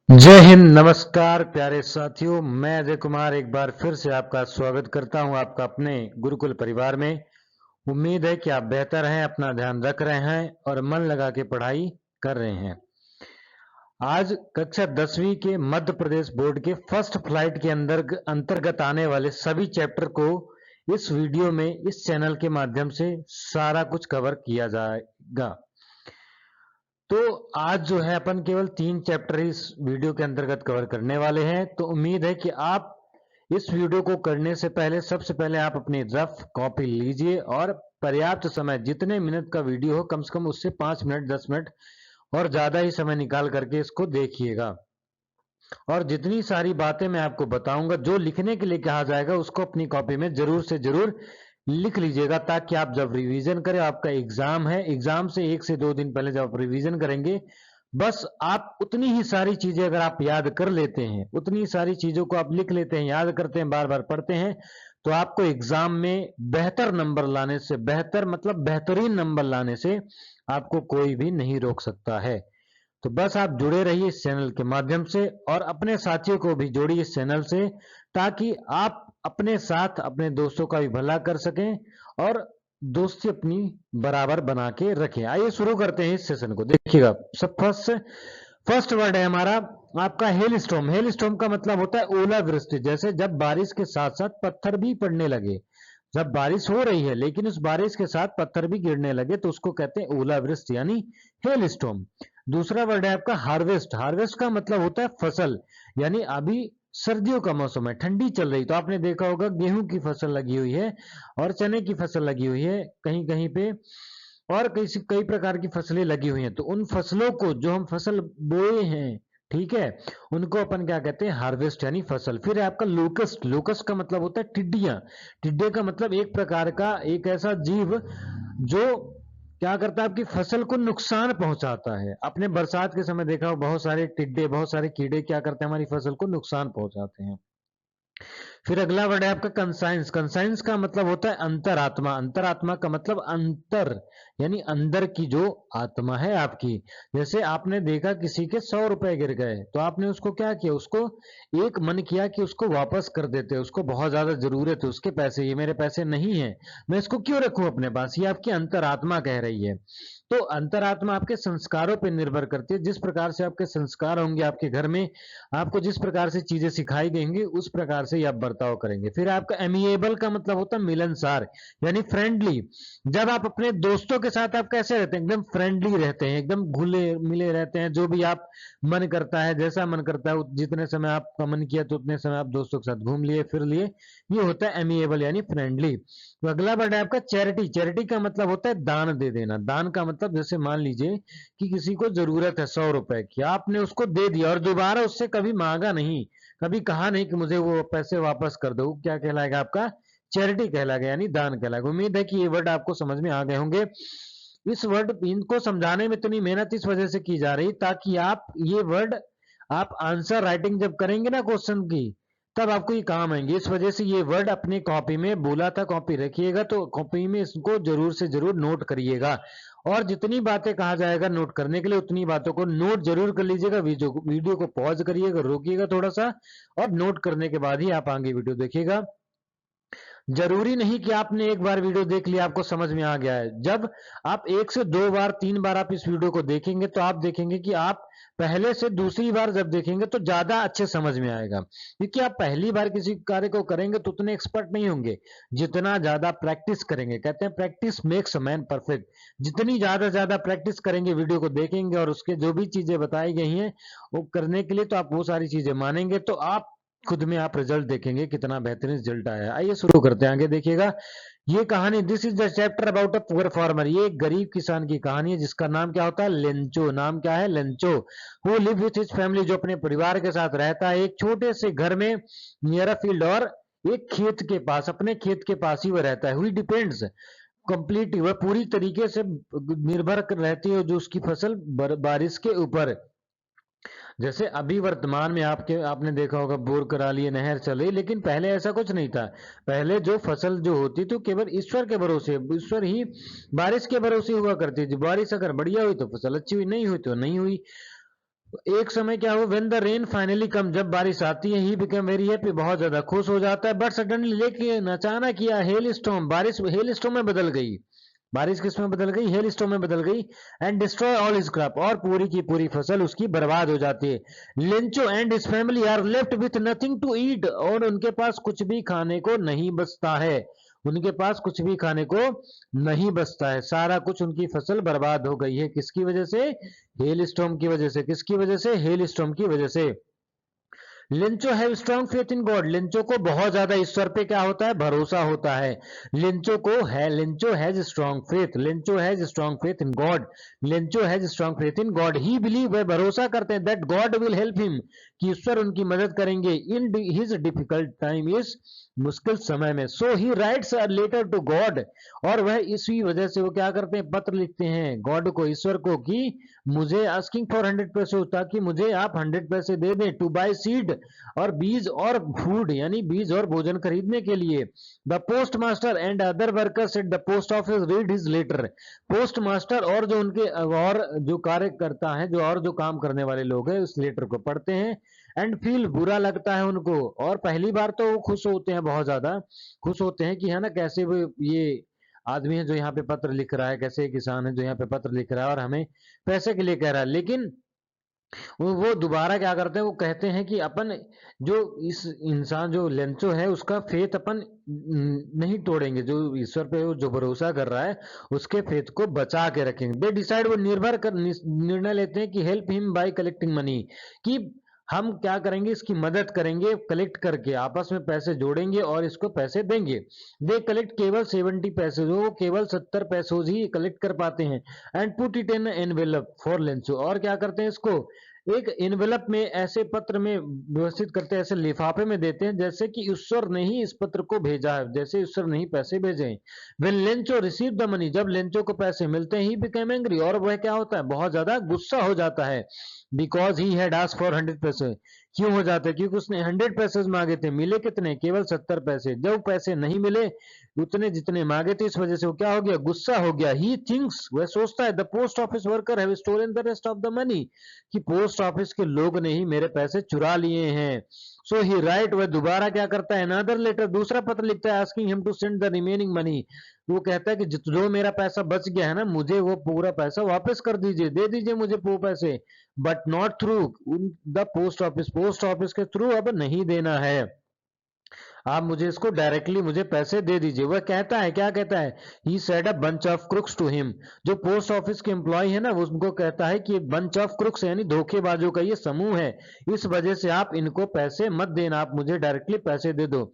जय हिंद, नमस्कार प्यारे साथियों। मैं अजय कुमार एक बार फिर से आपका स्वागत करता हूं आपका अपने गुरुकुल परिवार में। उम्मीद है कि आप बेहतर हैं, अपना ध्यान रख रहे हैं और मन लगा के पढ़ाई कर रहे हैं। आज कक्षा 10वीं के मध्य प्रदेश बोर्ड के फर्स्ट फ्लाइट के अंतर्गत आने वाले सभी चैप्टर को इस वीडियो में इस चैनल के माध्यम से सारा कुछ कवर किया जाएगा। तो आज जो है अपन केवल 3 चैप्टर इस वीडियो के अंतर्गत कवर करने वाले हैं। तो उम्मीद है कि आप इस वीडियो को करने से पहले सबसे पहले आप अपनी रफ कॉपी लीजिए और पर्याप्त समय, जितने मिनट का वीडियो हो कम से कम उससे 5 मिनट 10 मिनट और ज्यादा ही समय निकाल करके इसको देखिएगा। और जितनी सारी बातें मैं आपको बताऊंगा, जो लिखने के लिए कहा जाएगा उसको अपनी कॉपी में जरूर से जरूर लिख लीजिएगा, ताकि आप जब रिवीजन करें, आपका एग्जाम है, एग्जाम से 1 से 2 दिन पहले जब आप रिवीजन करेंगे, बस आप उतनी ही सारी चीजें अगर आप याद कर लेते हैं, उतनी सारी चीजों को आप लिख लेते हैं, याद करते हैं, बार बार पढ़ते हैं, तो आपको एग्जाम में बेहतर नंबर लाने से, बेहतर मतलब बेहतरीन नंबर लाने से आपको कोई भी नहीं रोक सकता है। तो बस आप जुड़े रहिए इस चैनल के माध्यम से और अपने साथियों को भी जोड़िए इस चैनल से, ताकि आप अपने साथ अपने दोस्तों का भी भला कर सकें और दोस्ती अपनी बराबर बना के रखें। आइए शुरू करते हैं इस सेशन को। देखिएगा, सब फर्स्ट वर्ड है हमारा आपका हेल स्टॉर्म। हेल स्टॉर्म का मतलब होता है ओलावृष्टि। जैसे जब बारिश के साथ साथ पत्थर भी पड़ने लगे, जब बारिश हो रही है लेकिन उस बारिश के साथ पत्थर भी गिरने लगे, तो उसको कहते हैं ओलावृष्टि यानी हेल स्टॉर्म। दूसरा वर्ड है आपका हार्वेस्ट। हार्वेस्ट का मतलब होता है फसल, यानी अभी सर्दियों का मौसम है, ठंडी चल रही, तो आपने देखा होगा गेहूं की फसल लगी हुई है और चने की फसल लगी हुई है कहीं कहीं पे, और कई प्रकार की फसलें लगी हुई हैं। तो उन फसलों को, जो हम फसल बोए हैं, ठीक है, उनको अपन क्या कहते हैं, हार्वेस्ट यानी फसल। फिर है आपका लोकस्ट। लोकस्ट का मतलब होता है टिड्डियां। टिड्डे का मतलब एक प्रकार का एक ऐसा जीव जो क्या करता है, आपकी फसल को नुकसान पहुंचाता है। अपने बरसात के समय देखा हो, बहुत सारे टिड्डे, बहुत सारे कीड़े क्या करते हैं, हमारी फसल को नुकसान पहुंचाते हैं। फिर अगला वर्ड है आपका कंसाइंस। कंसाइंस का मतलब होता है अंतरात्मा। अंतरात्मा का मतलब अंतर, यानी अंदर की जो आत्मा है आपकी। जैसे आपने देखा किसी के 100 रुपए गिर गए, तो आपने उसको क्या किया, उसको एक मन किया कि उसको वापस कर देते, उसको बहुत ज्यादा जरूरत है उसके पैसे, ये मेरे पैसे नहीं है, मैं इसको क्यों रखूं अपने पास, ये आपकी अंतरात्मा कह रही है। तो अंतरात्मा आपके संस्कारों पर निर्भर करती है। जिस प्रकार से आपके संस्कार होंगे आपके घर में, आपको जिस प्रकार से चीजें सिखाई गई उस प्रकार से आप बर्ताव करेंगे। फिर आपका एमिएबल का मतलब होता है मिलनसार, यानी फ्रेंडली। जब आप अपने दोस्तों के साथ आप कैसे रहते हैं, एकदम फ्रेंडली रहते हैं, एकदम घुले मिले रहते हैं, जो भी आप मन करता है, जैसा मन करता है, जितने समय आपका मन किया तो उतने समय आप दोस्तों के साथ घूम लिए, फिर लिए, ये होता है एमिएबल यानी फ्रेंडली। तो अगला वर्ड है आपका चैरिटी। चैरिटी का मतलब होता है दान दे देना। दान का मतलब, जैसे मान लीजिए कि किसी को जरूरत है 100 रुपए की, आपने उसको दे दिया और दोबारा उससे कभी मांगा नहीं, कभी कहा नहीं कि मुझे वो पैसे वापस कर दो, क्या कहलाएगा आपका, चैरिटी कहलाएगा, यानी दान कहलाएगा। उम्मीद है कि ये वर्ड आपको समझ में आ गए होंगे। इस वर्ड इनको समझाने में इतनी मेहनत इस वजह से की जा रही, ताकि आप ये वर्ड, आप आंसर राइटिंग जब करेंगे ना क्वेश्चन की, तब आपको ये काम आएंगे। इस वजह से ये वर्ड अपनी कॉपी में बोला था, कॉपी रखिएगा, तो कॉपी में इसको जरूर से जरूर नोट करिएगा। और जितनी बातें कहा जाएगा नोट करने के लिए, उतनी बातों को नोट जरूर कर लीजिएगा। वीडियो को पॉज करिएगा, रोकिएगा थोड़ा सा, और नोट करने के बाद ही आप आगे वीडियो देखिएगा। जरूरी नहीं कि आपने एक बार वीडियो देख लिया आपको समझ में आ गया है। जब आप 1 से 2 बार 3 बार आप इस वीडियो को देखेंगे, तो आप देखेंगे कि आप पहले से दूसरी बार जब देखेंगे तो ज्यादा अच्छे समझ में आएगा। क्योंकि आप पहली बार किसी कार्य को करेंगे तो उतने एक्सपर्ट नहीं होंगे जितना ज्यादा प्रैक्टिस करेंगे। कहते हैं practice makes a man perfect. जितनी ज्यादा प्रैक्टिस करेंगे, वीडियो को देखेंगे और उसके जो भी चीजें बताई गई हैं वो करने के लिए, तो आप वो सारी चीजें मानेंगे, तो आप खुद में आप रिजल्ट देखेंगे कितना बेहतरीन रिजल्ट आया। आइए शुरू करते हैं, आगे देखिएगा। ये कहानी, this is the chapter about a poor farmer. ये एक गरीब किसान की कहानी है, जिसका नाम क्या होता है, लेंचो। नाम क्या है, Lencho. Who live with his family, जो अपने परिवार के साथ रहता है एक छोटे से घर में, नियर अ फील्ड, और एक खेत के पास, अपने खेत के पास ही वह रहता है। हुई डिपेंड्स कंप्लीटली, वह पूरी तरीके से निर्भर रहती है जो उसकी फसल बारिश के ऊपर। जैसे अभी वर्तमान में आपने देखा होगा बोर करा लिए, नहर चल रही, लेकिन पहले ऐसा कुछ नहीं था। पहले जो फसल जो होती थी केवल ईश्वर के भरोसे, ईश्वर ही बारिश के भरोसे हुआ करती थी। बारिश अगर बढ़िया हुई तो फसल अच्छी हुई, नहीं हुई तो नहीं हुई। एक समय क्या हुआ, व्हेन द रेन फाइनली कम, जब बारिश आती है, ही बिकम वेरी हैप्पी, बहुत ज्यादा खुश हो जाता है। बट सडनली, लेकिन अचानक यह हेल स्टॉर्म, बारिश हेल स्टॉर्म में बदल गई। बारिश किस में बदल गई? हेल स्टॉर्म में बदल गई। And destroy all his crop, और पूरी की पूरी फसल उसकी बर्बाद हो जाती है। Lencho and his family are left with nothing to eat, और उनके पास कुछ भी खाने को नहीं बचता है। उनके पास कुछ भी खाने को नहीं बचता है, सारा कुछ, उनकी फसल बर्बाद हो गई है। किसकी वजह से? हेल स्टॉर्म की वजह से। किसकी वजह से? हेल स्टॉर्म की वजह से। लिंचो have strong faith in God, लिंचो को बहुत ज्यादा ईश्वर पे क्या होता है? भरोसा होता है। लिंचो has strong faith, लिंचो has strong faith in God, लिंचो has strong faith in God, he believe, वह भरोसा करते हैं, that God will help him, कि ईश्वर उनकी मदद करेंगे, इन हिज डिफिकल्ट टाइम, इस मुश्किल समय में। So he writes a letter to God, और वह इसी वजह से वो क्या करते हैं? पत्र लिखते हैं गॉड को, ईश्वर को, कि मुझे आस्किंग फॉर 100 पैसे, ताकि मुझे आप 100 पैसे दे दें, टू बाय सीड, और बीज और फूड, यानी बीज और भोजन खरीदने के लिए। The postmaster and other workers at the post office read his letter, postmaster और जो उनके और जो कार्यकर्ता हैं, जो और जो काम करने वाले लोग हैं, उस लेटर को पढ़ते हैं। एंड फील, बुरा लगता है उनको, और पहली बार तो वो खुश होते हैं, बहुत ज्यादा खुश होते हैं कि है ना, कैसे वो ये आदमी है जो यहाँ पे पत्र लिख रहा है, कैसे किसान है जो यहाँ पे पत्र लिख रहा है और हमें पैसे के लिए कह रहा है। लेकिन वो दोबारा क्या करते हैं, वो कहते हैं कि अपन जो इस इंसान जो लेंचो है उसका फेथ अपन नहीं तोड़ेंगे, जो ईश्वर पे वो जो भरोसा कर रहा है उसके फेथ को बचा के रखेंगे। दे डिसाइड, वो निर्णय लेते हैं कि help him by collecting money, कि हम क्या करेंगे, इसकी मदद करेंगे, कलेक्ट करके आपस में पैसे जोड़ेंगे और इसको पैसे देंगे। दे कलेक्ट केवल 70 पैसे, वो केवल 70 पैसों ही कलेक्ट कर पाते हैं। And put it in envelope for Lencho, और क्या करते हैं इसको एक एनवेलप में, ऐसे पत्र में व्यवस्थित करते हैं, ऐसे लिफाफे में देते हैं जैसे कि ईश्वर ने ही इस पत्र को भेजा है, जैसे ईश्वर ने ही पैसे भेजे हैं। When Lencho receive the money, जब लेंचो को पैसे मिलते हैं, ही बिकम एंग्री, और वह क्या होता है? बहुत ज्यादा गुस्सा हो जाता है। Because he had asked for 100 पैसे, क्यों हो जाता है? क्योंकि उसने 100 पैसे मांगे थे, मिले कितने? केवल 70 पैसे। जब पैसे नहीं मिले उतने जितने मांगे थे, इस वजह से वो क्या हो गया? गुस्सा हो गया। ही थिंक्स, वह सोचता है, the post office worker have stolen the rest of the money, कि पोस्ट ऑफिस के लोग ने ही मेरे पैसे चुरा लिए हैं। सो ही राइट, वह दोबारा क्या करता है? अनदर लेटर, दूसरा पत्र लिखता है, asking him to send the remaining money, वो कहता है कि जो मेरा पैसा बच गया है ना, मुझे वो पूरा पैसा वापस कर दीजिए, दे दीजिए मुझे वो पैसे। But not through the post office, post office के थ्रू अब नहीं देना है, आप मुझे इसको डायरेक्टली मुझे पैसे दे दीजिए। वह कहता है, क्या कहता है? He said a bunch of crooks to him, जो पोस्ट ऑफिस के एम्प्लॉय है ना, वो उनको कहता है कि बंच ऑफ क्रुक्स यानी धोखेबाजों का ये समूह है, इस वजह से आप इनको पैसे मत देना, आप मुझे डायरेक्टली पैसे दे दो।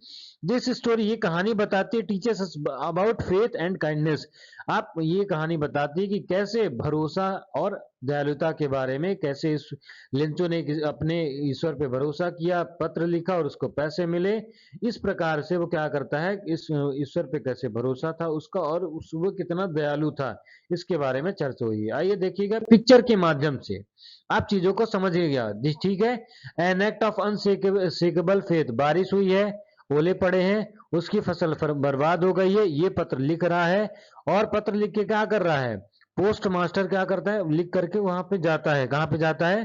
दिस स्टोरी, ये कहानी बताती है, teachers about faith and kindness, आप ये कहानी बताती है कि कैसे भरोसा और दयालुता के बारे में, कैसे इस लिंचो ने अपने ईश्वर पे भरोसा किया, पत्र लिखा और उसको पैसे मिले। इस प्रकार से वो क्या करता है, इस ईश्वर पे कैसे भरोसा था उसका, और वो कितना दयालु था, इसके बारे में चर्चा हुई है। आइए देखिएगा पिक्चर के माध्यम से आप चीजों को समझिएगा, ठीक है। एन एक्ट ऑफ अनसेकेबल फेथ, बारिश हुई है, ओले पड़े हैं, उसकी फसल बर्बाद हो गई है, ये पत्र लिख रहा है, और पत्र लिख के क्या कर रहा है? पोस्ट मास्टर क्या करता है? लिख करके वहां पे जाता है, कहाँ पे जाता है?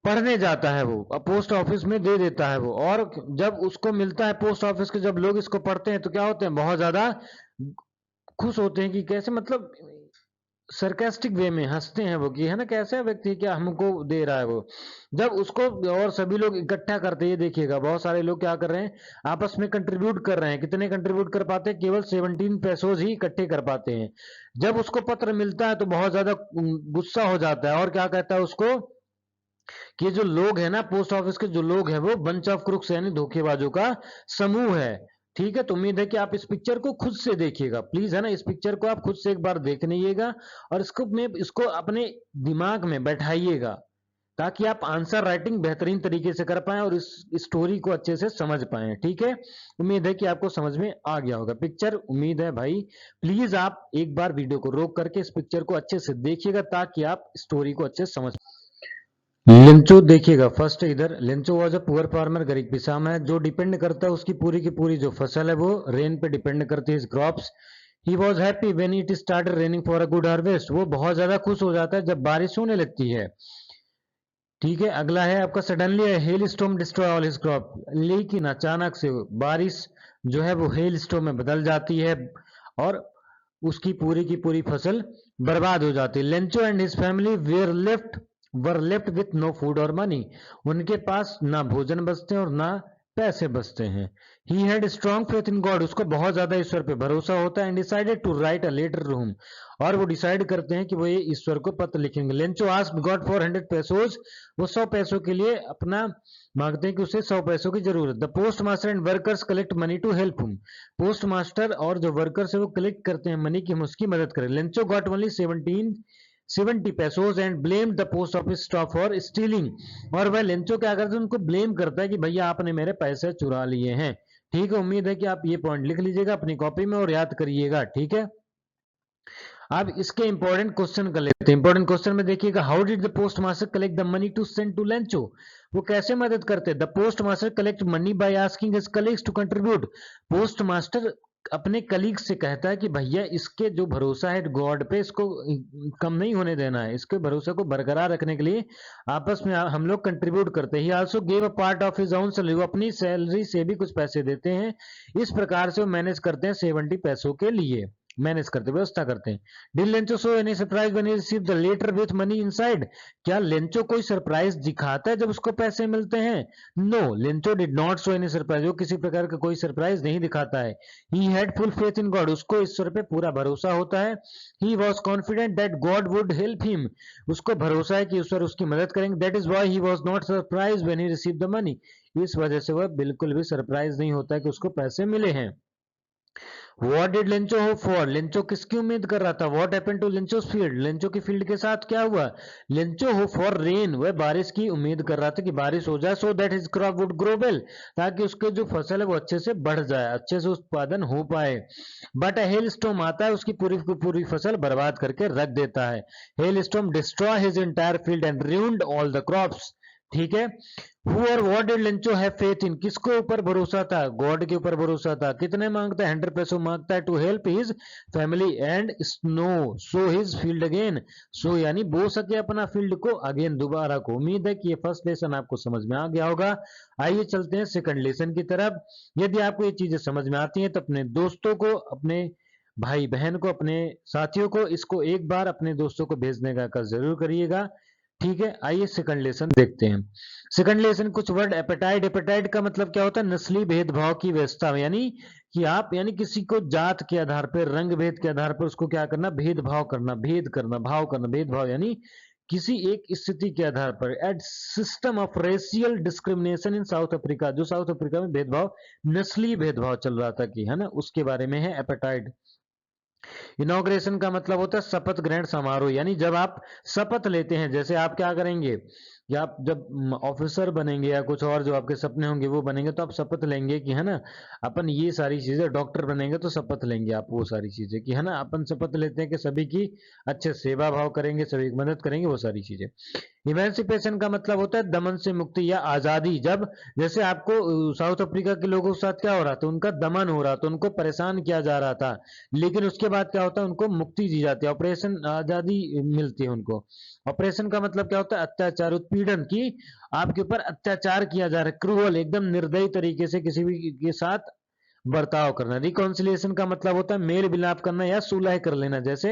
पढ़ने जाता है वो, अब पोस्ट ऑफिस में दे देता है वो, और जब उसको मिलता है पोस्ट ऑफिस के, जब लोग इसको पढ़ते हैं तो क्या होते हैं? बहुत ज्यादा खुश होते हैं कि कैसे, मतलब सरकास्टिक वे में हंसते हैं वो, कि है ना, कैसा व्यक्ति क्या हमको दे रहा है वो। जब उसको और सभी लोग इकट्ठा करते हैं, ये देखिएगा बहुत सारे लोग क्या कर रहे हैं, आपस में कंट्रीब्यूट कर रहे हैं। कितने कंट्रीब्यूट कर पाते हैं? केवल 17 पैसों ही इकट्ठे कर पाते हैं। जब उसको पत्र मिलता है तो बहुत ज्यादा गुस्सा हो जाता है, और क्या कहता है उसको, कि जो लोग हैं ना, पोस्ट ऑफिस के जो लोग हैं, वो बंच ऑफ क्रुक्स यानी धोखेबाजों का समूह है। ठीक है, तो उम्मीद है कि आप इस पिक्चर को खुद से देखिएगा, प्लीज, है ना, इस पिक्चर को आप खुद से एक बार देख लीजिएगा, और इसको अपने दिमाग में बैठाइएगा, ताकि आप आंसर राइटिंग बेहतरीन तरीके से कर पाएं और इस स्टोरी को अच्छे से समझ पाएं। ठीक है, उम्मीद है कि आपको समझ में आ गया होगा पिक्चर, उम्मीद है भाई। प्लीज आप एक बार वीडियो को रोक करके इस पिक्चर को अच्छे से देखिएगा, ताकि आप स्टोरी को अच्छे से समझ। लिंचो देखिएगा, फर्स्ट इधर लिंचो वॉज अ पुअर फार्मर, गरीब किसान है, जो डिपेंड करता है उसकी पूरी की पूरी जो फसल है वो रेन पे डिपेंड करती है, crops. He was happy when it started raining for a good harvest, वो बहुत ज्यादा खुश हो जाता है जब बारिश होने लगती है। ठीक है, अगला है आपका suddenly hello storm destroy all his crop, लेकिन अचानक से बारिश जो है वो हेल स्टॉर्म में बदल जाती है और उसकी पूरी की पूरी फसल बर्बाद हो जाती है। Lencho and his family were left with no food और मनी, उनके पास ना भोजन बचते हैं और ना पैसे बचते हैं। He had strong faith in God, उसको बहुत ज्यादा ईश्वर पे भरोसा होता है। And decided to write a letter to him, और वो डिसाइड करते हैं कि वो ये ईश्वर को पत्र लिखेंगे। लेंचो आस्क्ड गॉड फॉर 100 पेसोज, वो 100 पैसों के लिए अपना मांगते हैं कि उसे 100 पैसों की जरूरत। The postmaster and workers collect money to help him, postmaster और जो वर्कर्स है वो कलेक्ट करते हैं मनी की हम उसकी मदद करें। Lencho got only 70 pesos and blame the post office staff for stealing, और वह लेंचो क्या करता है, उनको ब्लेम करता है कि भैया आपने मेरे पैसे चुरा लिए हैं। ठीक है, उम्मीद है कि आप ये पॉइंट लिख लीजिएगा अपनी कॉपी में और याद करिएगा। ठीक है, अब इसके इंपॉर्टेंट क्वेश्चन कर लेते हैं। इंपॉर्टेंट क्वेश्चन में देखिएगा, how did the postmaster collect the money to send to Lencho, वो कैसे मदद करते हैं। The postmaster collect money by asking his colleagues to contribute, postmaster अपने कलीग से कहता है कि भैया इसके जो भरोसा है गॉड पे, इसको कम नहीं होने देना है, इसके भरोसे को बरकरार रखने के लिए आपस में हम लोग कंट्रीब्यूट करते हैं। ही also gave a part of his own salary, वो अपनी सैलरी से भी कुछ पैसे देते हैं। इस प्रकार से वो मैनेज करते हैं 70 पैसों के लिए, मैनेज करते व्यवस्था करते हैं। Did Lencho show any surprise when he received the letter with money inside, क्या लेंचो कोई सरप्राइज दिखाता है जब उसको पैसे मिलते हैं। No, Lencho did not show any surprise, वो किसी प्रकार का कोई सरप्राइज नहीं दिखाता है। He had full faith in God, उसको ईश्वर पे पूरा भरोसा होता है। He was confident that God would help him, उसको भरोसा है कि ईश्वर उसकी मदद करेंगे। That is why he was not surprise when he received the money, इस वजह से वह बिल्कुल भी सरप्राइज नहीं होता है कि उसको पैसे मिले हैं। What did Lencho hope for, Lencho किसकी उम्मीद कर रहा था। What happened to Lencho's field, Lencho की फील्ड के साथ क्या हुआ। लेंचो होप फॉर रेन, वह बारिश की उम्मीद कर रहा था कि बारिश हो जाए। So that his crop would grow well, ताकि उसके जो फसल है वो अच्छे से बढ़ जाए, अच्छे से उत्पादन हो पाए। बट हेल स्टॉर्म आता है, उसकी पूरी की पूरी फसल बर्बाद करके रख देता है। Hello storm destroy his entire field and ruined all the crops. ठीक है, Who और what did Lencho have faith in, किसको ऊपर भरोसा था, गॉड के ऊपर भरोसा था। कितने मांगता है, 100 पैसों मांगता है to help his family and snow sow his field again, so यानी बो सके अपना फील्ड को अगेन, दोबारा को। उम्मीद है कि ये फर्स्ट लेसन आपको समझ में आ गया होगा। आइए चलते हैं सेकंड लेसन की तरफ। यदि आपको ये चीजें समझ में आती हैं तो अपने दोस्तों को, अपने भाई बहन को, अपने साथियों को इसको एक बार अपने दोस्तों को भेजने का जरूर करिएगा। ठीक है, आइए सेकंड लेसन देखते हैं। सेकंड लेसन कुछ वर्ड, एपेटाइट, एपेटाइट का मतलब क्या होता है, नस्ली भेदभाव की व्यवस्था, यानी कि आप यानी किसी को जात के आधार पर, रंग भेद के आधार पर उसको क्या करना, भेदभाव करना, भेद करना, भाव करना, भेदभाव यानी किसी एक स्थिति के आधार पर। एट system of racial discrimination in South Africa, जो साउथ अफ्रीका में भेदभाव, नस्ली भेदभाव चल रहा था कि है ना, उसके बारे में है एपेटाइट। इनॉग्रेशन का मतलब होता है शपथ ग्रहण समारोह, यानी जब आप शपथ लेते हैं, जैसे आप क्या करेंगे, या आप जब ऑफिसर बनेंगे या कुछ और जो आपके सपने होंगे वो बनेंगे, तो आप शपथ लेंगे कि है ना अपन ये सारी चीजें, डॉक्टर बनेंगे तो शपथ लेंगे आप वो सारी चीजें कि है ना, अपन शपथ लेते हैं कि सभी की अच्छे सेवा भाव करेंगे, सभी की मदद करेंगे, वो सारी चीजें। इमेंसिपेशन का मतलब होता है दमन से मुक्ति या आजादी, जब जैसे आपको साउथ अफ्रीका के लोगों के साथ क्या हो रहा था, उनका दमन हो रहा था, उनको परेशान किया जा रहा था, लेकिन उसके बाद क्या होता है, उनको मुक्ति दी जाती है, ऑपरेशन आजादी मिलती है उनको। ऑपरेशन का मतलब क्या होता है, अत्याचार, उत्पीड़न की, आपके ऊपर अत्याचार किया जा रहा है, क्रूअल, एकदम निर्दयी तरीके से किसी भी के साथ बर्ताव करना। रिकॉन्सिलिएशन का मतलब होता है मेल मिलाप करना या सुलह कर लेना, जैसे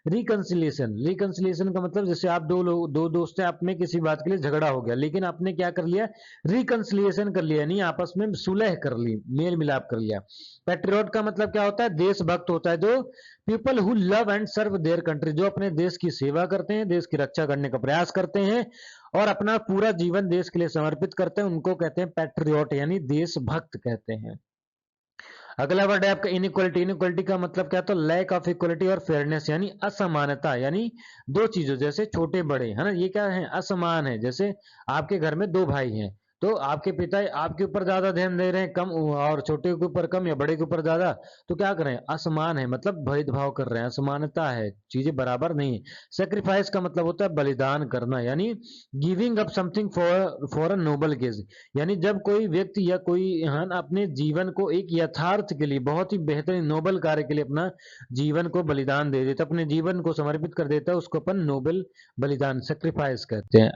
रिकंसिलिएशन, रिकंसिलिएशन का मतलब जैसे आप दो दोस्त हैं, आप में किसी बात के लिए झगड़ा हो गया, लेकिन आपने क्या कर लिया, रिकंसिलिएशन कर लिया, नहीं आपस में सुलह कर ली, मेल मिलाप कर लिया। पैट्रियट का मतलब क्या होता है, देशभक्त होता है, जो people who love and serve their country, जो अपने देश की सेवा करते हैं, देश की रक्षा करने का प्रयास करते हैं और अपना पूरा जीवन देश के लिए समर्पित करते हैं, उनको कहते हैं पैट्रियट, यानी देशभक्त कहते हैं। अगला वर्ड है आपका इनइक्वालिटी, इनइक्वालिटी का मतलब क्या, तो लैक ऑफ इक्वालिटी और फेयरनेस, यानी असमानता, यानी दो चीजों जैसे छोटे बड़े है ना, ये क्या है, असमान है। जैसे आपके घर में दो भाई हैं, तो आपके पिता आपके ऊपर ज्यादा ध्यान दे रहे हैं कम, और छोटे के ऊपर कम या बड़े के ऊपर ज्यादा, तो क्या करें, असमान है, मतलब भेदभाव कर रहे हैं, असमानता है, चीजें बराबर नहीं है। सेक्रीफाइस का मतलब होता है बलिदान करना, यानी giving up something for a noble cause, यानी जब कोई व्यक्ति या कोई अपने जीवन को एक यथार्थ के लिए, बहुत ही बेहतरीन नोबल कार्य के लिए अपना जीवन को बलिदान दे देता, अपने जीवन को समर्पित कर देता है, उसको अपन नोबल बलिदान, सेक्रीफाइस कहते हैं।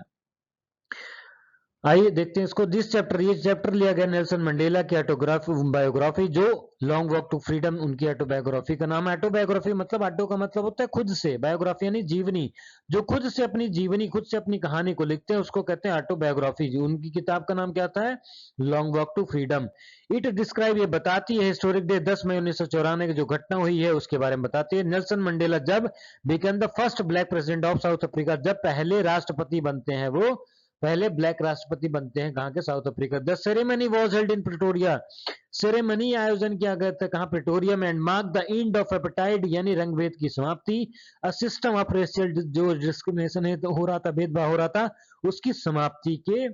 आइए देखते हैं इसको। दिस चैप्टर, ये चैप्टर लिया गया नेल्सन मंडेला की बायोग्राफी, जो लॉन्ग वॉक टू फ्रीडम उनकी ऑटोबायोग्राफी का नाम है। ऑटोबायोग्राफी मतलब, ऑटो का मतलब होता है खुद से, बायोग्राफी यानी जीवनी, जो खुद से अपनी जीवनी, खुद से अपनी कहानी को लिखते हैं उसको कहते हैं ऑटोबायोग्राफी। उनकी किताब का नाम क्या था है, Long Walk to Freedom. It describe, ये बताती है हिस्टोरिक डे 10 मई 1994 की जो घटना हुई है उसके बारे में बताती है। नेल्सन मंडेला जब became the first black president of south Africa, जब पहले राष्ट्रपति बनते हैं, वो पहले ब्लैक राष्ट्रपति बनते हैं कहां के, South Africa. The ceremony was held in Pretoria, ceremony आयोजन किया गया था कहां, प्रिटोरिया में। And mark the end of apartheid यानी रंगभेद की समाप्ति, अ सिस्टम ऑफ रेशियल जो डिस्क्रिमिनेशन है तो हो रहा था, भेदभाव हो रहा था, उसकी समाप्ति के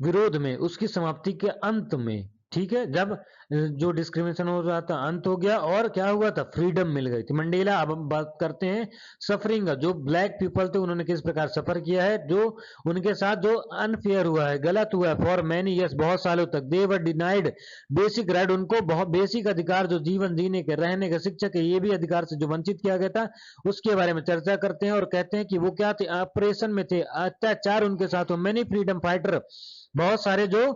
विरोध में, उसकी समाप्ति के अंत में, ठीक है, जब जो डिस्क्रिमिनेशन हो रहा था अंत हो गया और क्या हुआ था, फ्रीडम मिल गई थी। मंडेला, अब हम बात करते हैं सफरिंग का, जो ब्लैक पीपल थे उन्होंने किस प्रकार सफर किया है, जो उनके साथ जो अनफेयर हुआ है, गलत हुआ है, फॉर मैनी ईयर्स, बहुत सालों तक। दे वर डिनाइड बेसिक राइट, उनको बहुत बेसिक अधिकार, जो जीवन जीने के, रहने के, शिक्षा के, ये भी अधिकार से जो वंचित किया गया था, उसके बारे में चर्चा करते हैं और कहते हैं कि वो क्या थे, ऑपरेशन में थे, अत्याचार उनके साथ हो। मैनी फ्रीडम फाइटर, बहुत सारे जो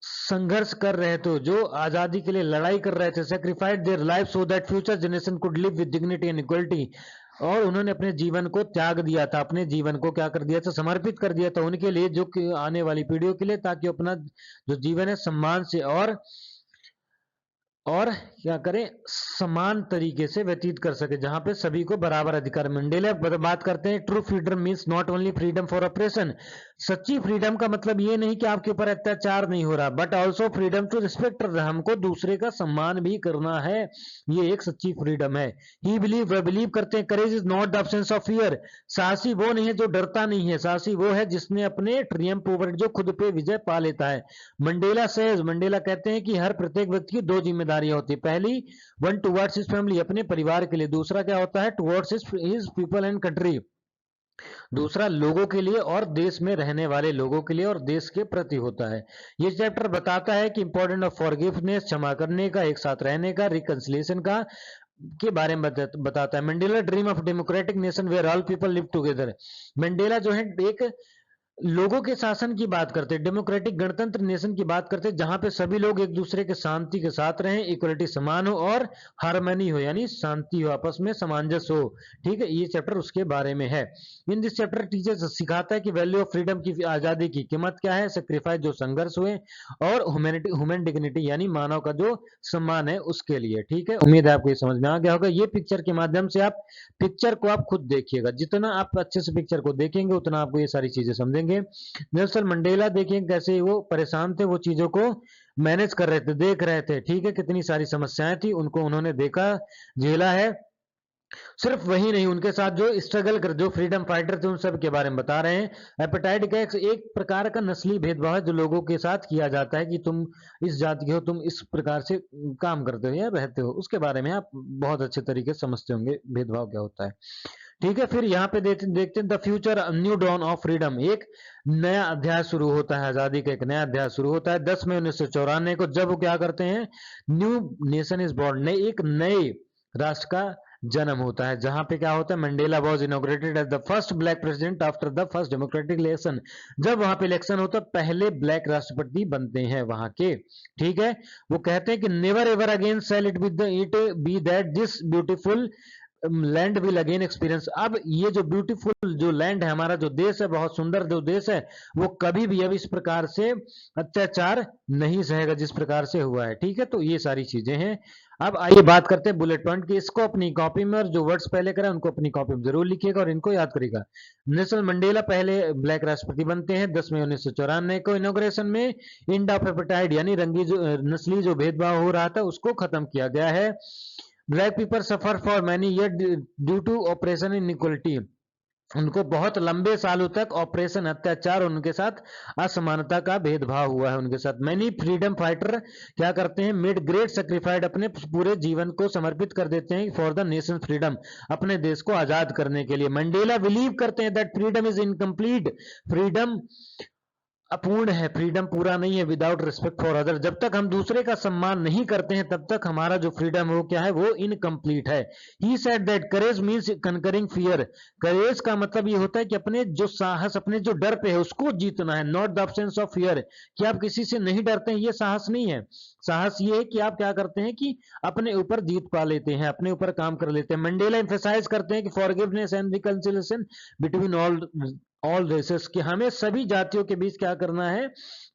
संघर्ष कर रहे थे, जो आजादी के लिए लड़ाई कर रहे थे, सेक्रीफाइड their life so that future generation could live with dignity and equality, और उन्होंने अपने जीवन को त्याग दिया था, अपने जीवन को क्या कर दिया था, समर्पित कर दिया था उनके लिए, जो कि आने वाली पीढ़ियों के लिए, ताकि अपना जो जीवन है सम्मान से और क्या करें, समान तरीके से व्यतीत कर सके, जहां पे सभी को बराबर अधिकार। मंडेला बात करते हैं, true freedom means not only freedom for operation, सच्ची फ्रीडम का मतलब ये नहीं कि आपके ऊपर अत्याचार नहीं हो रहा, but also freedom to respect, हमको दूसरे का सम्मान भी करना है, ये एक सच्ची फ्रीडम है। ही बिलीव, वह बिलीव करते हैं, courage is not the absence of fear, साहसी वो नहीं है जो डरता नहीं है, साहसी वो है जिसने अपने ट्रियम्फ ओवर, जो खुद पे विजय पा लेता है। मंडेला सेज, मंडेला कहते हैं कि हर प्रत्येक व्यक्ति की दो जिम्मेदारियां होती है, पहली वन टुवर्ड्स हिज फैमिली, अपने परिवार के लिए, दूसरा क्या होता है, towards his people and country, दूसरा लोगों के लिए और देश में रहने वाले लोगों के लिए और देश के प्रति होता है। ये चैप्टर बताता है कि इंपॉर्टेंट ऑफ फॉरगिवनेस, क्षमा करने का, एक साथ रहने का, रिकंसिलिएशन का के बारे में बताता है। Mandela dream of democratic nation where all people live together, Mandela जो है एक लोगों के शासन की बात करते हैं, डेमोक्रेटिक गणतंत्र नेशन की बात करते हैं, जहां पे सभी लोग एक दूसरे के शांति के साथ रहें, इक्वलिटी समान हो और हार्मनी हो, यानी शांति हो, आपस में सामंजस्य हो, ठीक है, ये चैप्टर उसके बारे में है। इन दिस चैप्टर टीचर्स सिखाता है कि वैल्यू ऑफ फ्रीडम की, आजादी की कीमत क्या है, सेक्रीफाइस जो संघर्ष हुए, और ह्यूमैनिटी, ह्यूमन डिग्निटी यानी मानव का जो सम्मान है उसके लिए, ठीक है। उम्मीद है आपको ये समझ में आ गया होगा। ये पिक्चर के माध्यम से आप पिक्चर को आप खुद देखिएगा, जितना आप अच्छे से पिक्चर को देखेंगे उतना आपको ये सारी चीजें समझेंगे। नेल्सन मंडेला देखें कैसे वो परेशान थे, वो चीजों को मैनेज कर रहे थे, देख रहे थे, ठीक है, कितनी सारी समस्याएं थी उनको उन्होंने देखा, झेला है। सिर्फ वही नहीं, उनके साथ जो स्ट्रगल कर, जो फ्रीडम फाइटर थे उन सब के बारे में बता रहे हैं। हेपेटाइट का एक प्रकार का नस्ली भेदभाव है जो लोगों के साथ किया जाता है, कि तुम इस जाति के हो, तुम इस प्रकार से काम करते हो या रहते हो, उसके बारे में आप बहुत अच्छे तरीके से समझते होंगे भेदभाव क्या होता है, ठीक है। फिर यहाँ पे देखते हैं the future new dawn of freedom, एक नया अध्याय शुरू होता है, आजादी का एक नया अध्याय शुरू होता है 10 मई 1994 को, जब वो क्या करते हैं, न्यू नेशन इज बॉर्न, एक नए राष्ट्र का जन्म होता है, जहां पे क्या होता है, Mandela was inaugurated as the first black president after the first democratic election, जब वहां पे इलेक्शन होता है पहले ब्लैक राष्ट्रपति बनते हैं वहां के, ठीक है। वो कहते हैं कि never ever again shall it be that this beautiful land will again experience, अब ये जो ब्यूटीफुल जो लैंड है, हमारा जो देश है, बहुत सुंदर जो देश है, वो कभी भी अब इस प्रकार से अत्याचार नहीं सहेगा जिस प्रकार से हुआ है, ठीक है। तो ये सारी चीजें हैं। अब आइए बात करते हैं बुलेट पॉइंट की, इसको अपनी कॉपी में, और जो वर्ड्स पहले करें उनको अपनी कॉपी में जरूर लिखिएगा और इनको याद करिएगा। नेल्सन मंडेला पहले ब्लैक राष्ट्रपति बनते हैं 10 मई 1994 को, इनॉग्रेशन में एंड ऑफ एपेटाइड यानी रंगी जो नस्ली जो भेदभाव हो रहा था उसको खत्म किया गया है। Black people suffer for many year due to oppression inequality, उनको बहुत लंबे सालों तक ऑपरेशन, अत्याचार, उनके साथ असमानता का भेदभाव हुआ है उनके साथ। मैनी फ्रीडम फाइटर क्या करते हैं, मेड ग्रेट सेक्रीफाइड, अपने पूरे जीवन को समर्पित कर देते हैं फॉर द नेशन फ्रीडम, अपने देश को आजाद करने के लिए। मंडेला बिलीव करते हैं that freedom is incomplete, freedom अपूर्ण है, फ्रीडम पूरा नहीं है विदाउट रिस्पेक्ट फॉर अदर। जब तक हम दूसरे का सम्मान नहीं करते हैं तब तक हमारा जो फ्रीडम है वो क्या है, वो इनकम्प्लीट है। He said that courage means conquering fear. Courage का मतलब ये होता है कि अपने जो साहस, अपने जो डर पे है उसको जीतना है, not the absence of fear, कि आप किसी से नहीं डरते हैं, ये साहस नहीं है। साहस ये है कि आप क्या करते हैं कि अपने ऊपर जीत पा लेते हैं, अपने ऊपर काम कर लेते हैं। मंडेला एम्फेसाइज करते हैं कि forgiveness and reconciliation between all races, कि हमें सभी जातियों के बीच क्या करना है,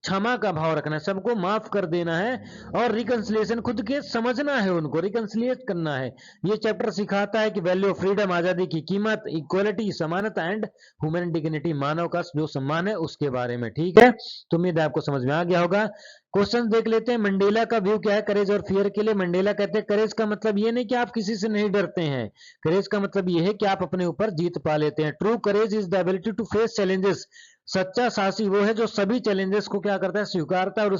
क्षमा का भाव रखना है, सबको माफ कर देना है, और रिकंसिलिएशन खुद के समझना है, उनको रिकंसिलिएट करना है। ये चैप्टर सिखाता है कि वैल्यू ऑफ फ्रीडम, आजादी की कीमत, इक्वलिटी समानता एंड ह्यूमन डिग्निटी, मानव का जो सम्मान है उसके बारे में। ठीक है, तो उम्मीद है आपको समझ में आ गया होगा। क्वेश्चन देख लेते हैं। मंडेला का व्यू क्या है करेज और फियर के लिए। मंडेला कहते हैं करेज का मतलब ये नहीं कि आप किसी से नहीं डरते हैं, करेज का मतलब ये है कि आप अपने ऊपर जीत पा लेते हैं। True courage is the ability to face challenges. सच्चा साहसी वो है जो सभी चैलेंजेस को क्या करता है, स्वीकारता है, और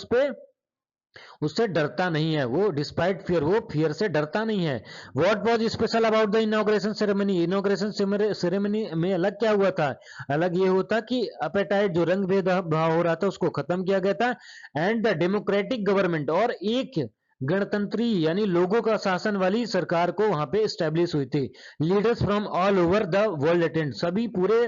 उससे डरता नहीं है। वो डिस्पाइट फियर, वो फियर से डरता नहीं है। What was special about the inauguration ceremony. Inauguration ceremony में अलग क्या हुआ था, अलग ये होता कि अपेटाइट, जो रंग भेदभाव हो रहा था उसको खत्म किया गया था, एंड द डेमोक्रेटिक गवर्नमेंट, और एक गणतंत्री यानी लोगों का शासन वाली सरकार को वहां पे स्टैब्लिश हुई थी। Leaders from all over the world attend, सभी पूरे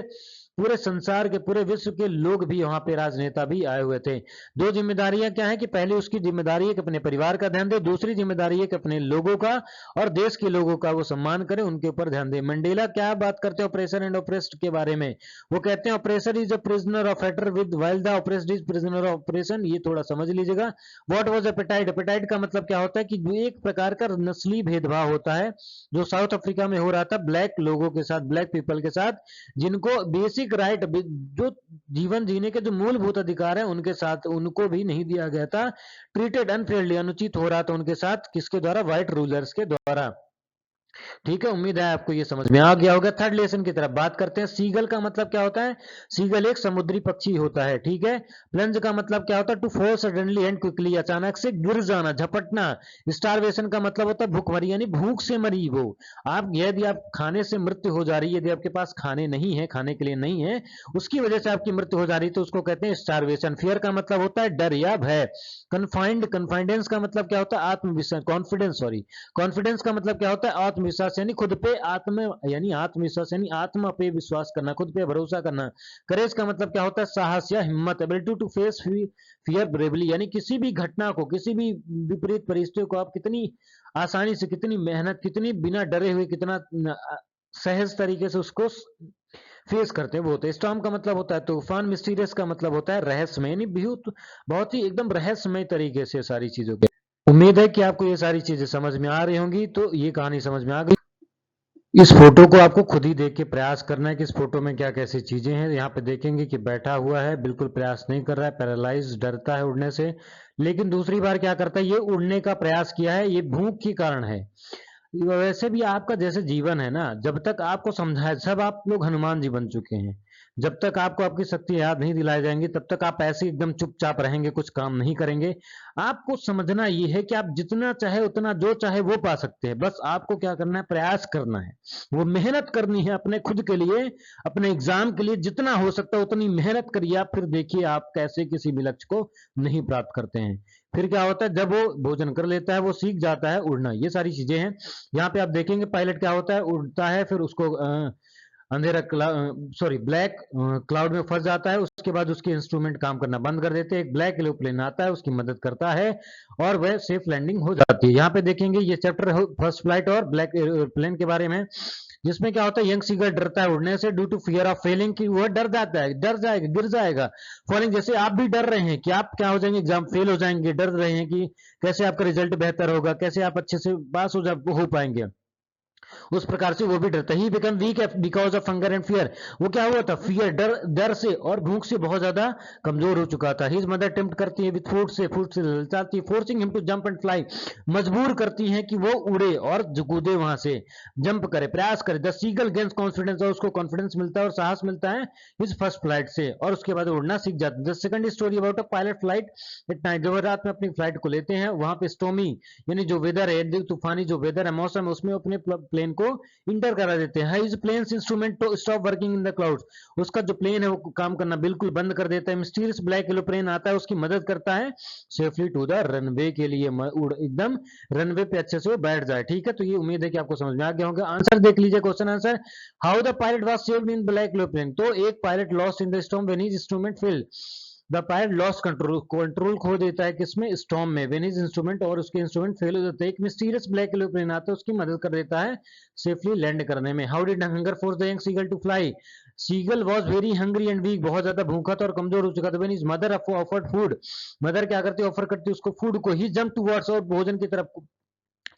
पूरे संसार के, पूरे विश्व के लोग भी वहां पे, राजनेता भी आए हुए थे। दो जिम्मेदारियां क्या है कि पहली उसकी जिम्मेदारी है कि अपने परिवार का ध्यान दे, दूसरी जिम्मेदारी है कि अपने लोगों का और देश के लोगों का वो सम्मान करे, उनके ऊपर ध्यान दे। मंडेला क्या बात करते हैं ऑपरेसर एंड ऑपरेस्ड के बारे में। वो कहते हैं oppressor is a prisoner of Fetter with while the oppressed is prisoner of operation. ये थोड़ा समझ लीजिएगा। What was apatite. एपेटाइट का मतलब क्या होता है कि जो एक प्रकार का नस्ली भेदभाव होता है जो साउथ अफ्रीका में हो रहा था ब्लैक लोगों के साथ, ब्लैक पीपल के साथ, जिनको बेसिक राइट, जो जीवन जीने के जो मूलभूत अधिकार हैं उनके साथ, उनको भी नहीं दिया गया था। ट्रीटेड अनफेयरली, अनुचित हो रहा था उनके साथ, किसके द्वारा, व्हाइट रूलर्स के द्वारा। ठीक है, उम्मीद है आपको ये समझ में आ गया होगा। थर्ड लेसन की तरफ बात करते हैं। सीगल का मतलब क्या होता है, सीगल एक समुद्री पक्षी होता है। ठीक है, प्लंज का मतलब क्या होता है, to fall suddenly and quickly, अचानक से गिर जाना, झपटना। स्टारवेशन का मतलब होता है भूखमरी, यानी भूख से मरी वो। आप यदि आप खाने से मृत्यु हो जा रही है, यदि आपके पास खाने नहीं है, खाने के लिए नहीं है, उसकी वजह से आपकी मृत्यु हो जा रही है, तो उसको कहते हैं स्टारवेशन। फियर का मतलब होता है डर या भय। कन्फाइंड, कन्फाइडेंस का मतलब क्या होता है, आत्मविश्वास, कॉन्फिडेंस, सॉरी, कॉन्फिडेंस का मतलब क्या होता है, आत्मविश्वास, यानी खुद पे आत्म, यानी आत्मविश्वास यानी आत्मा पे विश्वास करना, खुद पे भरोसा करना। करेज का मतलब क्या होता है, साहस या हिम्मत, ability to face fear bravely, यानी किसी भी घटना को, किसी भी विपरीत परिस्थितियों को आप कितनी आसानी से, कितनी मेहनत, कितनी बिना डरे हुए, कितना सहज तरीके से उसको फेस करते हैं, वो होते हैं। स्टॉर्म का मतलब होता है तूफान। मिस्टीरियस का मतलब होता है रहस्यमय, यानी बहुत ही एकदम रहस्यमय तरीके से सारी चीजों के। उम्मीद है कि आपको ये सारी चीजें समझ में आ रही होंगी। तो ये कहानी समझ में आ गई। इस फोटो को आपको खुद ही देख के प्रयास करना है कि इस फोटो में क्या कैसी चीजें हैं। यहाँ पे देखेंगे कि बैठा हुआ है, बिल्कुल प्रयास नहीं कर रहा है, पैरालाइज, डरता है उड़ने से। लेकिन दूसरी बार क्या करता है, ये उड़ने का प्रयास किया है, ये भूख के कारण है। वैसे भी आपका जैसे जीवन है ना, जब तक आपको समझाए, सब आप लोग हनुमान जी बन चुके हैं, जब तक आपको आपकी शक्ति याद नहीं दिलाई जाएंगी तब तक आप ऐसे एकदम चुपचाप रहेंगे, कुछ काम नहीं करेंगे। आपको समझना ये है कि आप जितना चाहे उतना, जो चाहे वो पा सकते हैं, बस आपको क्या करना है, प्रयास करना है, वो मेहनत करनी है अपने खुद के लिए, अपने एग्जाम के लिए। जितना हो सकता है उतनी मेहनत करिए आप, फिर देखिए आप कैसे किसी भी लक्ष्य को नहीं प्राप्त करते हैं। फिर क्या होता है, जब वो भोजन कर लेता है, वो सीख जाता है उड़ना। ये सारी चीजें हैं। यहाँ पे आप देखेंगे पायलट क्या होता है, उड़ता है, फिर उसको अंधेरा, सॉरी, ब्लैक क्लाउड में फंस जाता है। उसके बाद उसके इंस्ट्रूमेंट काम करना बंद कर देते हैं। एक ब्लैक एरोप्लेन आता है, उसकी मदद करता है, और वह सेफ लैंडिंग हो जाती है। यहाँ पे देखेंगे ये चैप्टर फर्स्ट फ्लाइट और ब्लैक एरोप्लेन के बारे में, जिसमें क्या होता है, यंग सीगर डरता है उड़ने से due to fear of failing, कि वह डर जाता है, डर जाएगा, गिर जाएगा। फॉलिंग, जैसे आप भी डर रहे हैं कि आप क्या हो जाएंगे, एग्जाम फेल हो जाएंगे, डर रहे हैं कि कैसे आपका रिजल्ट बेहतर होगा, कैसे आप अच्छे से पास हो पाएंगे, उस प्रकार से वो भी डरता है। He become weak because of hunger and fear. वो क्या हुआ था, फियर, डर, डर से और भूख से बहुत ज्यादा कमजोर हो चुका था। हिज मदर टेम्प्ट करती है विद फूड से ललचाती है, forcing him to jump and fly, मजबूर करती है कि वो उड़े और कूदे, वहां से जंप करे, प्रयास करे। द सीगल गेन्स कॉन्फिडेंस, और उसको कॉन्फिडेंस मिलता है और साहस मिलता है इस फर्स्ट फ्लाइट से, और उसके बाद उड़ना सीख जाता है। The second story about a pilot flight at night, जब रात में अपनी फ्लाइट को लेते हैं, वहां पे स्टोमी, यानी जो वेदर है, तूफानी जो वेदर है, मौसम है, उसमें अपने प्लेन को इंटर करा देते हैं। His plane's instrument to stop working in the clouds, उसका जो प्लेन है वो काम करना बिल्कुल बंद कर देता है। मिस्टीरियस ब्लैक एरोप्लेन आता है, उसकी मदद करता है सेफली टू द रनवे के लिए, एकदम रनवे पे अच्छे से वो बैठ जाए। ठीक है, तो ये उम्मीद है कि आपको समझ में आ गया होगा। आंसर देख लीजिए, question answer, how the pilot was saved in black aeroplane. तो एक pilot lost in the storm when his instrument failed, the pilot loss control खो देता है किसमें, स्टॉर्म में, व्हेन हिज इंस्ट्रूमेंट, और उसके इंस्ट्रूमेंट फेल हो जाते हैं। एक मिस्टीरियस ब्लैक एरोप्लेन आता है, उसकी मदद कर देता है सेफली लैंड करने में। How did hunger force the young seagull to fly, seagull was very hungry and weak, बहुत ज्यादा भूखा था और कमजोर हो चुका था। When his mother offered food, mother क्या करती है, ऑफर करती है उसको फूड को, ही जंप टुवर्ड्स, और भोजन की तरफ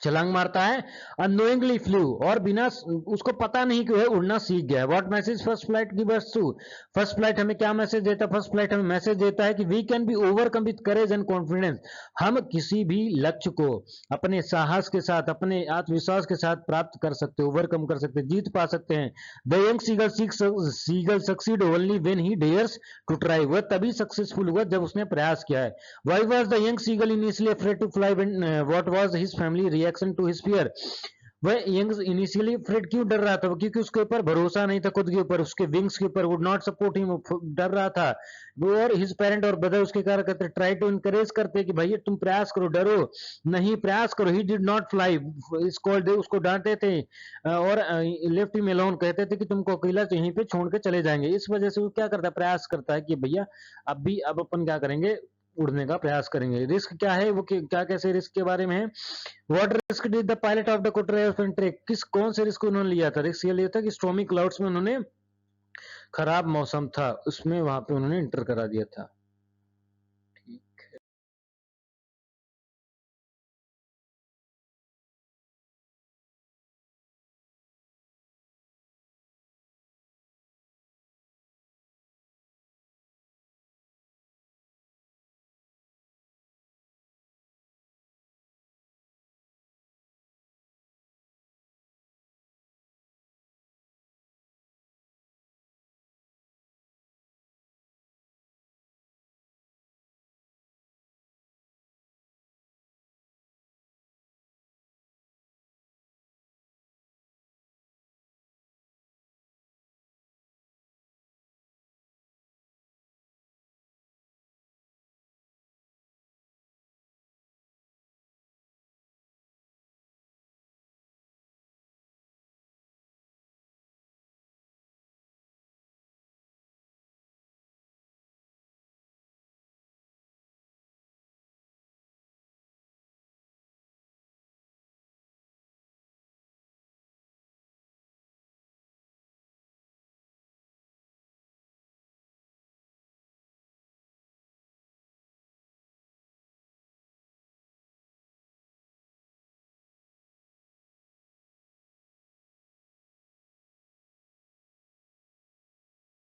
छलांग मारता है। अनोइंगली फ्लू, और बिना उसको पता नहीं क्यों है उड़ना सीख गया। What message first flight gives to, first flight हमें क्या मैसेज देता है, फर्स्ट फ्लाइट हमें मैसेज देता है कि we can be overcome with courage and confidence, हम किसी भी लक्ष्य को अपने साहस के साथ, अपने आत्मविश्वास के साथ प्राप्त कर सकते हैं, ओवरकम कर सकते हैं, जीत पा सकते हैं। The young seagull succeed only when he dares to try, वह तभी सक्सेसफुल हुआ जब उसने प्रयास किया है। Why was the young seagull initially afraid to fly, what was his family reaction to his fear, वह यंग इनिशियली फ्रेड क्यों डर रहा था, क्योंकि उसके ऊपर भरोसा नहीं था खुद के ऊपर, उसके विंग्स के ऊपर, वुड नॉट सपोर्ट हिम, डर रहा था वो। और हिज पेरेंट और ब्रदर उसके कार्य करते, ट्राई टू इनकरेज करते कि भैया तुम प्रयास करो, डरो नहीं, प्रयास करो। ही डिड नॉट फ्लाई, उसको डांटते थे और लेफ्ट हिम अलोन, कहते थे कि तुमको अकेला यहीं पे छोड़ के चले जाएंगे। इस वजह से वो क्या करता है, प्रयास करता है कि भैया अब अपन क्या करेंगे, उड़ने का प्रयास करेंगे। रिस्क क्या है, वो क्या कैसे रिस्क के बारे में है। What risk did the pilot of the cotter airplane take, कौन से रिस्क उन्होंने लिया था। रिस्क ये लिया था कि स्टॉर्मी क्लाउड्स में उन्होंने, खराब मौसम था उसमें, वहां पे उन्होंने इंटर करा दिया था।